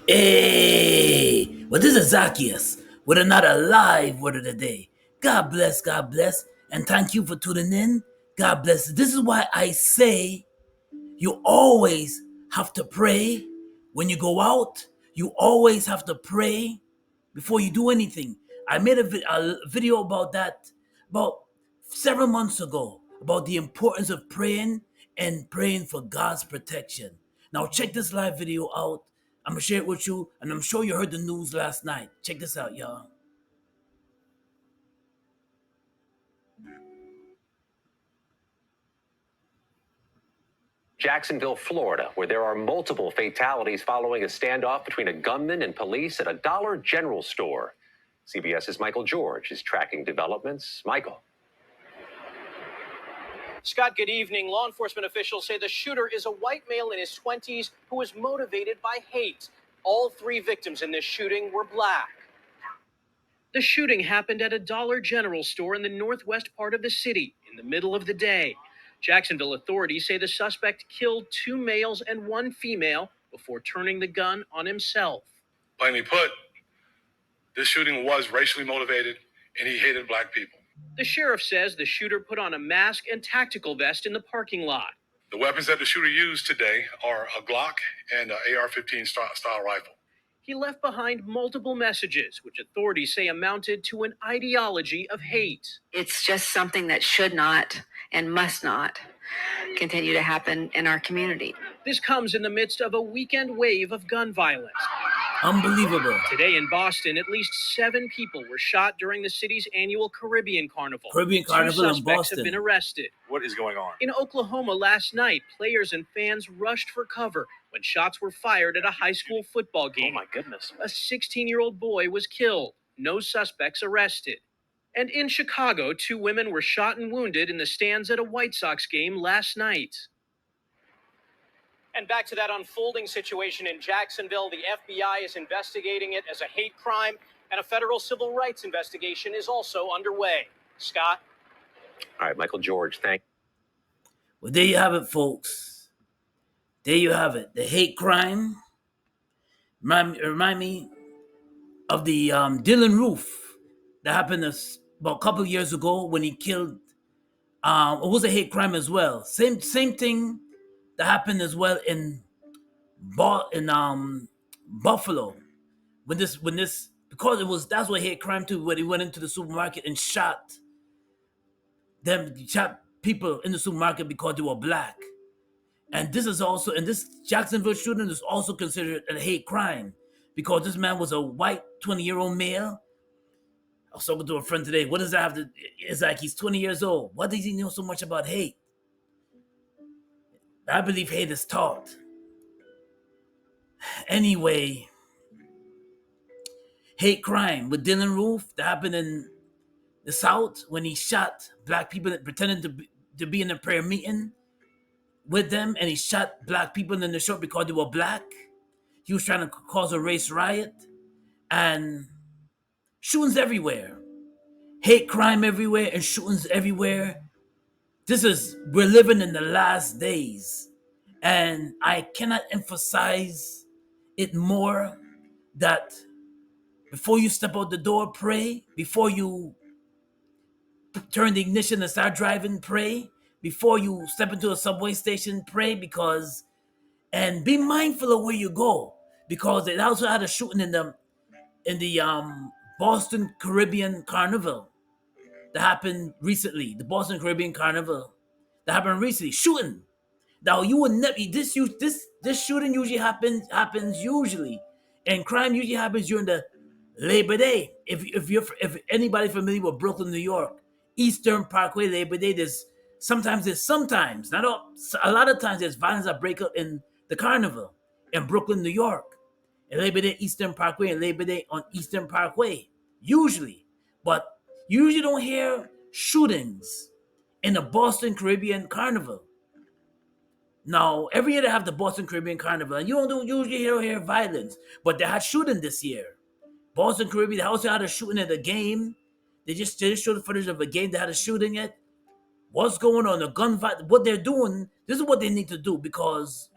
Hey, well, this is Zaccheus with another live word of the day. God bless, and thank you for tuning in. God bless. This is why I say you always have to pray when you go out. You always have to pray before you do anything. I made a video about that about several months ago about the importance of praying and praying for God's protection. Now check this live video out. I'm gonna share it with you, and I'm sure you heard the news last night. Check this out, y'all. Jacksonville, Florida, where there are multiple fatalities following a standoff between a gunman and police at a Dollar General store. CBS's Michael George is tracking developments. Michael. Scott, good evening. Law enforcement officials say the shooter is a white male in his 20s who was motivated by hate. All three victims in this shooting were black. The shooting happened at a Dollar General store in the northwest part of the city in the middle of the day. Jacksonville authorities say the suspect killed two males and one female before turning the gun on himself. Plainly put, this shooting was racially motivated and he hated black people. The sheriff says the shooter put on a mask and tactical vest in the parking lot. The weapons that the shooter used today are a Glock and an AR-15 style rifle. He left behind multiple messages, which authorities say amounted to an ideology of hate. It's just something that should not and must not continue to happen in our community. This comes in the midst of a weekend wave of gun violence. Unbelievable. Today in Boston, at least 7 people were shot during the city's annual Caribbean Carnival. Caribbean Carnival Two in suspects Boston. have been arrested. What is going on? In Oklahoma last night, players and fans rushed for cover when shots were fired at a high school football game. Oh my goodness. A 16-year-old boy was killed. No suspects arrested. And in Chicago, 2 women were shot and wounded in the stands at a White Sox game last night. And back to that unfolding situation in Jacksonville, the FBI is investigating it as a hate crime, and a federal civil rights investigation is also underway. Scott? All right, Michael George, thank you. Well, there you have it, folks. There you have it. The hate crime. Remind me of the Dylan Roof that happened about a couple of years ago when he killed. It was a hate crime as well. Same thing that happened as well in Buffalo when this because that's what hate crime too, when he went into the supermarket and shot people in the supermarket because they were black. And this Jacksonville shooting is also considered a hate crime because this man was a white 20-year-old male. I was talking to a friend today. What does that have to? It's like he's 20 years old. What does he know so much about hate? I believe hate is taught. Anyway, hate crime with Dylan Roof that happened in the South when he shot black people pretending to be in a prayer meeting with them, and he shot black people in the shop because they were black. He was trying to cause a race riot, and shootings everywhere. Hate crime everywhere and shootings everywhere. We're living in the last days. And I cannot emphasize it more that before you step out the door, pray. Before you turn the ignition and start driving, pray. Before you step into a subway station, pray, and be mindful of where you go. Because they also had a shooting in the Boston Caribbean Carnival that happened recently. The Boston Caribbean Carnival that happened recently. Shooting. Now you would never this shooting usually happens usually, and crime usually happens during the Labor Day. If anybody familiar with Brooklyn, New York, Eastern Parkway Labor Day, sometimes not all, a lot of times there's violence that break up in the carnival in Brooklyn, New York, and Labor Day Eastern Parkway and Labor Day on Eastern Parkway usually, but you usually don't hear shootings in the Boston Caribbean Carnival. Now, every year they have the Boston Caribbean Carnival, and you don't usually hear violence, but they had shooting this year. Boston Caribbean, they also had a shooting at a game. They just showed the footage of a game. They had a shooting at. What's going on? The gun fight. What they're doing. This is what they need to do because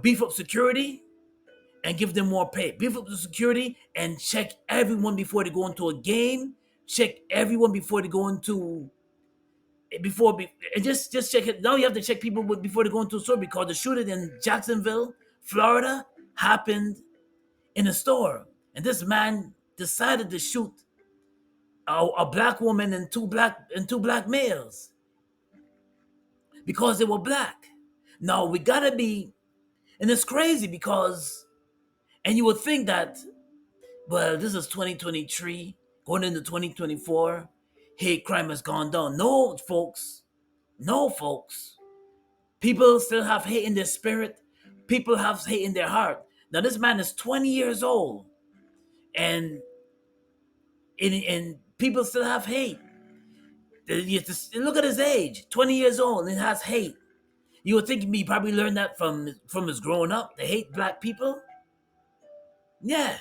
beef up security and give them more pay. Beef up the security and check everyone before they go into a game. Check everyone before they go into and just check it. Now you have to check people before they go into a store because the shooting in Jacksonville, Florida, happened in a store, and this man decided to shoot a black woman and two black males because they were black. Now we gotta be, and it's crazy because, and you would think that, well, this is 2023 going into 2024, hate crime has gone down. No, folks. No, folks. People still have hate in their spirit. People have hate in their heart. Now, this man is 20 years old, and people still have hate. You have to look at his age, 20 years old, and he has hate. You would think he probably learned that from his growing up, to hate black people. Yeah.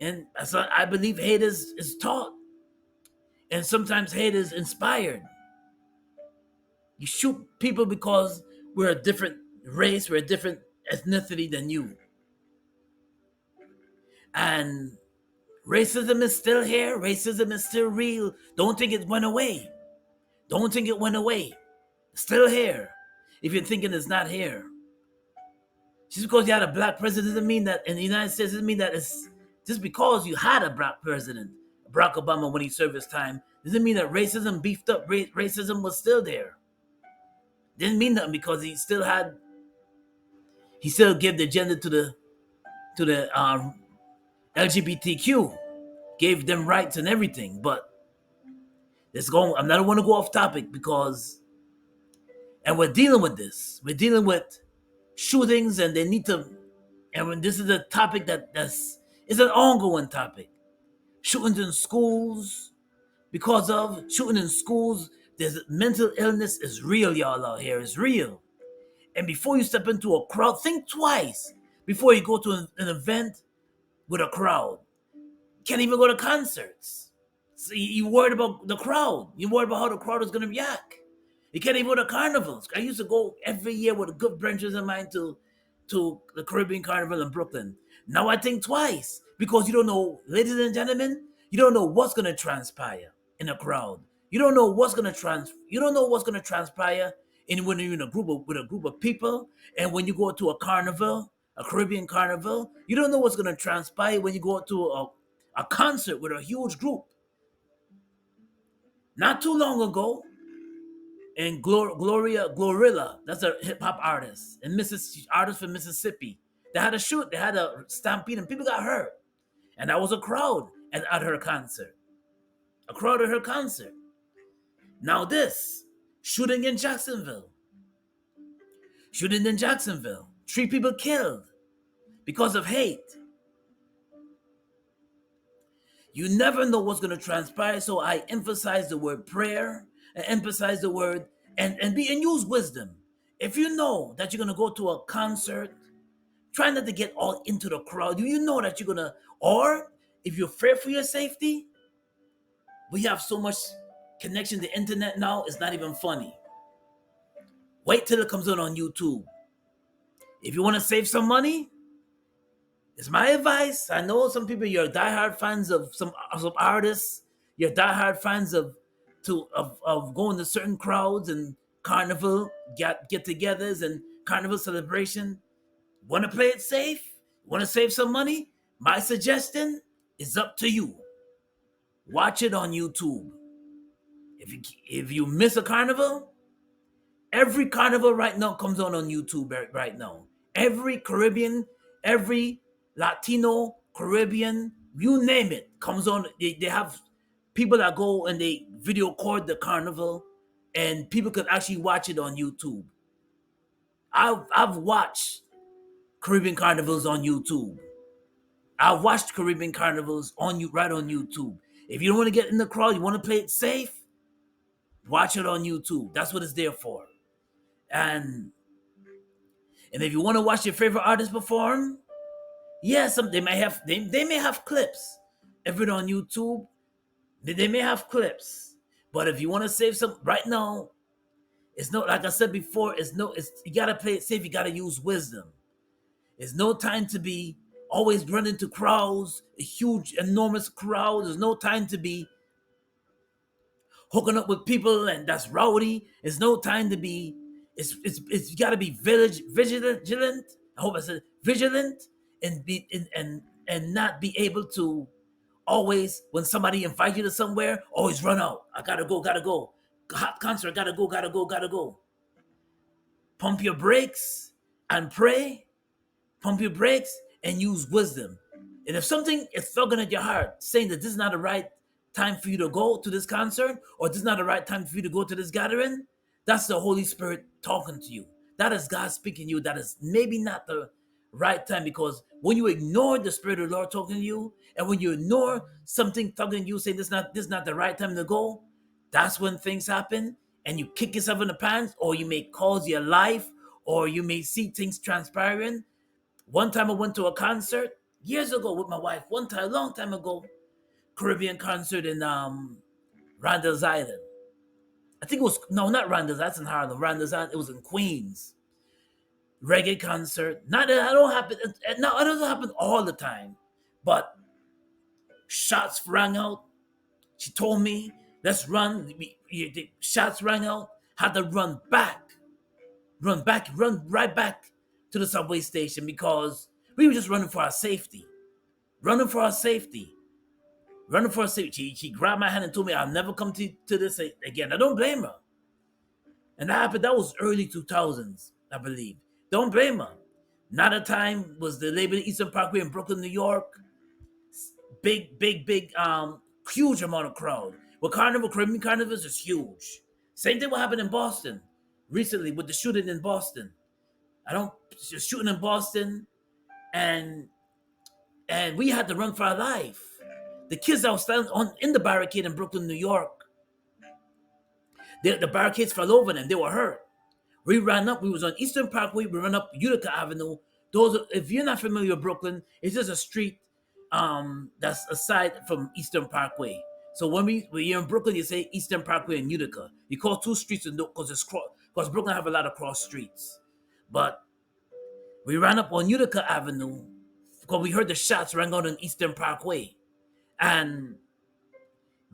And so I believe hate is taught. And sometimes hate is inspired. You shoot people because we're a different race, we're a different ethnicity than you. And racism is still here. Racism is still real. Don't think it went away. Don't think it went away. It's still here. If you're thinking it's not here. Just because you had a black president doesn't mean that in the United States doesn't mean that it's just because you had a black president, Barack Obama, when he served his time, doesn't mean that racism beefed up. Racism was still there. Didn't mean nothing because he still gave the agenda to the LGBTQ, gave them rights and everything. But I'm not want to go off topic because, and we're dealing with this. We're dealing with shootings, and they need to. And when this is a topic that's it's an ongoing topic. Shootings in schools, because of shooting in schools, there's mental illness is real, y'all out here. It's real. And before you step into a crowd, think twice before you go to an event with a crowd. You can't even go to concerts. So you worried about the crowd. You worried about how the crowd is going to react. You can't even go to carnivals. I used to go every year with a good branches in mind to the Caribbean Carnival in Brooklyn. Now I think twice because you don't know, ladies and gentlemen, you don't know what's going to transpire in a crowd. You don't know what's going to transpire when you're in with a group of people, and when you go to a carnival, a Caribbean carnival, you don't know what's going to transpire when you go to a concert with a huge group. Not too long ago, and Glorilla, that's a hip hop artist, and artist from Mississippi. They had a stampede, and people got hurt. And that was a crowd at her concert. A crowd at her concert. Now this, shooting in Jacksonville. 3 people killed because of hate. You never know what's going to transpire, so I emphasize the word prayer, and emphasize the word and use wisdom. If you know that you're going to go to a concert, try not to get all into the crowd. You know that you're going to, or if you're afraid for your safety, we have so much connection to the internet now, it's not even funny. Wait till it comes out on YouTube. If you want to save some money, it's my advice. I know some people, you're diehard fans of some artists. You're diehard fans of going to certain crowds and carnival get-togethers and carnival celebration. Want to play it safe? Want to save some money? My suggestion is up to you. Watch it on YouTube. If you miss a carnival, every carnival right now comes on YouTube right now. Every Caribbean, every Latino, Caribbean, you name it, comes on. They have people that go and they video record the carnival, and people can actually watch it on YouTube. I've watched Caribbean carnivals on YouTube. I've watched Caribbean carnivals right on YouTube. If you don't want to get in the crowd, you want to play it safe, watch it on YouTube. That's what it's there for. And if you want to watch your favorite artist perform, yes, they may have clips. If it's on YouTube, they may have clips. But if you want to save some right now, it's not, like I said before, you gotta play it safe, you gotta use wisdom. It's no time to be always running to crowds, a huge, enormous crowd. There's no time to be hooking up with people and that's rowdy. It's no time to be. It's you got to be vigilant. I hope I said vigilant and be and not be able to always when somebody invites you to somewhere always run out. I gotta go. Hot concert, gotta go. Pump your brakes and pray. Pump your brakes and use wisdom. And if something is thugging at your heart, saying that this is not the right time for you to go to this concert, or this is not the right time for you to go to this gathering, that's the Holy Spirit talking to you. That is God speaking to you. That is maybe not the right time, because when you ignore the Spirit of the Lord talking to you, and when you ignore something talking to you, saying this is not the right time to go, that's when things happen, and you kick yourself in the pants, or you may cause your life, or you may see things transpiring. One time I went to a concert years ago with my wife. One time, a long time ago, Caribbean concert in Randall's Island. I think it was not Randall's. That's in Harlem. Randall's Island. It was in Queens. Reggae concert. Not that I don't happen. No, it doesn't happen all the time. But shots rang out. She told me, "Let's run." The shots rang out. Had to run right back to the subway station because we were just running for our safety. She grabbed my hand and told me, "I'll never come to this again." I don't blame her. And that happened, that was early 2000s, I believe. Don't blame her. Another time was the Labor Day Eastern Parkway in Brooklyn, New York. Big, huge amount of crowd. Well, Caribbean Carnivals is huge. Same thing what happened in Boston recently with the shooting in Boston. Shooting in Boston, and we had to run for our life. The kids that were standing in the barricade in Brooklyn, New York, the barricades fell over them. They were hurt. We ran up. We was on Eastern Parkway. We ran up Utica Avenue. If you're not familiar with Brooklyn, it's just a street that's aside from Eastern Parkway. So when you're in Brooklyn, you say Eastern Parkway and Utica. You call two streets because Brooklyn have a lot of cross streets. But we ran up on Utica Avenue because we heard the shots rang out on Eastern Parkway. And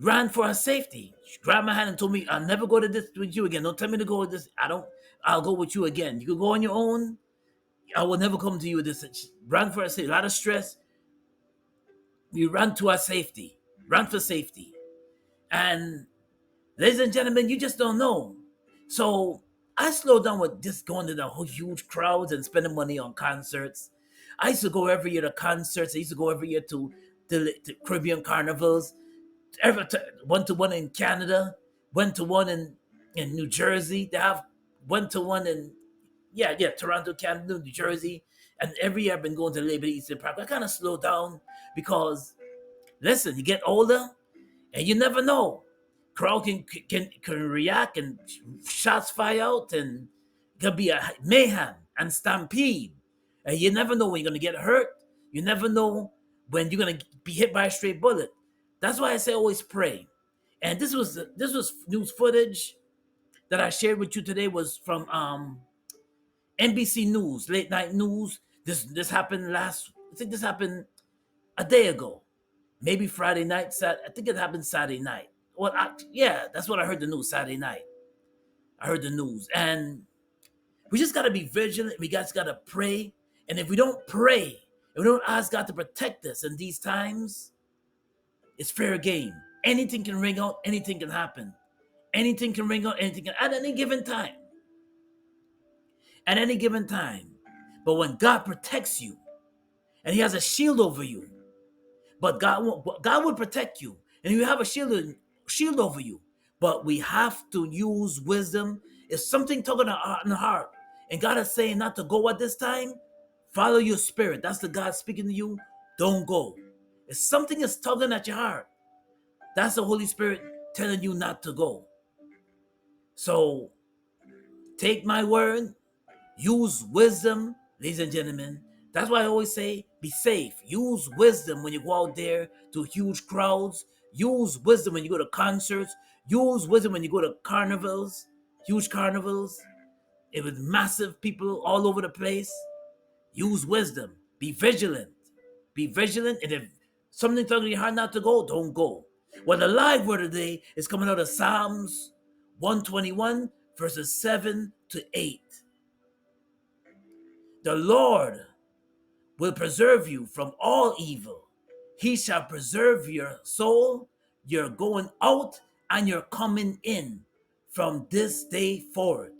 ran for our safety. She grabbed my hand and told me, "I'll never go to this with you again. Don't tell me to go with this. I'll go with you again. You can go on your own. I will never come to you with this." She ran for our safety. A lot of stress. We ran to our safety. Ran for safety. And ladies and gentlemen, you just don't know. So I slowed down with just going to the whole huge crowds and spending money on concerts. I used to go every year to concerts. I used to go every year to Caribbean carnivals. Went to one in Canada, went to one in New Jersey. Went to one in Toronto, Canada, New Jersey. And every year I've been going to Labor Day Eastern Park. I kind of slowed down because, listen, you get older and you never know. Crowd can react and shots fire out and it could be a mayhem and stampede. And you never know when you're going to get hurt. You never know when you're gonna be hit by a straight bullet. That's why I say always pray. And this was news footage that I shared with you today was from NBC News, late night news. This happened I think this happened a day ago, maybe Friday night. I think it happened Saturday night. Well, that's what I heard the news Saturday night. I heard the news, and we just gotta be vigilant. We guys gotta pray, and if we don't pray, if we don't ask God to protect us in these times, it's fair game. Anything can ring out, anything can happen. Anything can ring out, anything can, at any given time. At any given time. But when God protects you, and He has a shield over you, but God will protect you, and you have a shield over you. But we have to use wisdom. If something tugging on the heart, and God is saying not to go at this time, follow your spirit. That's the God speaking to you. Don't go. If something is tugging at your heart, that's the Holy Spirit telling you not to go. So take my word, use wisdom, ladies and gentlemen. That's why I always say, be safe. Use wisdom when you go out there to huge crowds. Use wisdom when you go to concerts. Use wisdom when you go to carnivals, huge carnivals. It was massive people all over the place. Use wisdom. Be vigilant. Be vigilant. And if something tells you hard not to go, don't go. Well, the live word today is coming out of Psalms 121, verses 7 to 8. The Lord will preserve you from all evil. He shall preserve your soul, your going out and your coming in from this day forward.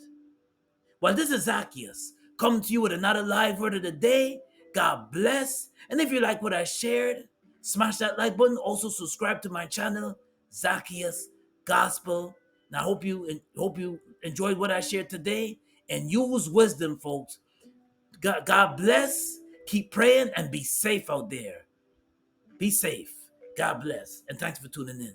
Well, this is Zaccheus, coming to you with another live word of the day. God bless. And if you like what I shared, smash that like button. Also subscribe to my channel, Zaccheus Gospel. And I hope you enjoyed what I shared today. And use wisdom, folks. God bless. Keep praying and be safe out there. Be safe. God bless. And thanks for tuning in.